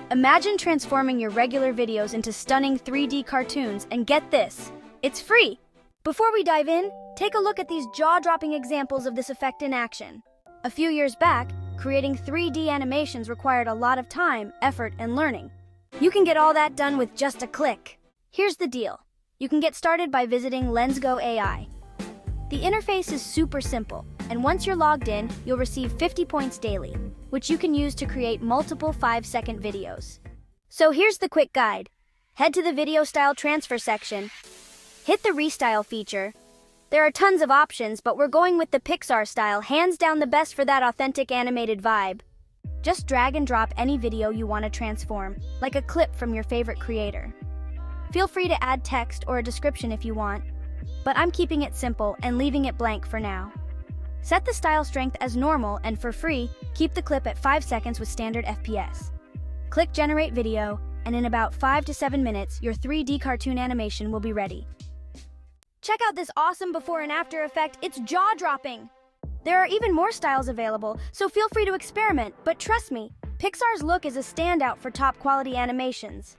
Imagine transforming your regular videos into stunning 3D cartoons, and get this, it's free! Before we dive in, take a look at these jaw-dropping examples of this effect in action. A few years back, creating 3D animations required a lot of time, effort, and learning. You can get all that done with just a click. Here's the deal. You can get started by visiting Unzip AI. The interface is super simple, and once you're logged in, you'll receive 50 points daily, which you can use to create multiple 5-second videos. So here's the quick guide. Head to the video style transfer section. Hit the restyle feature. There are tons of options, but we're going with the Pixar style, hands down the best for that authentic animated vibe. Just drag and drop any video you want to transform, like a clip from your favorite creator. Feel free to add text or a description if you want, but I'm keeping it simple and leaving it blank for now. Set the style strength as normal, and for free, keep the clip at 5 seconds with standard FPS. Click Generate Video, and in about 5 to 7 minutes, your 3D cartoon animation will be ready. Check out this awesome before and after effect, it's jaw-dropping! There are even more styles available, so feel free to experiment, but trust me, Pixar's look is a standout for top-quality animations.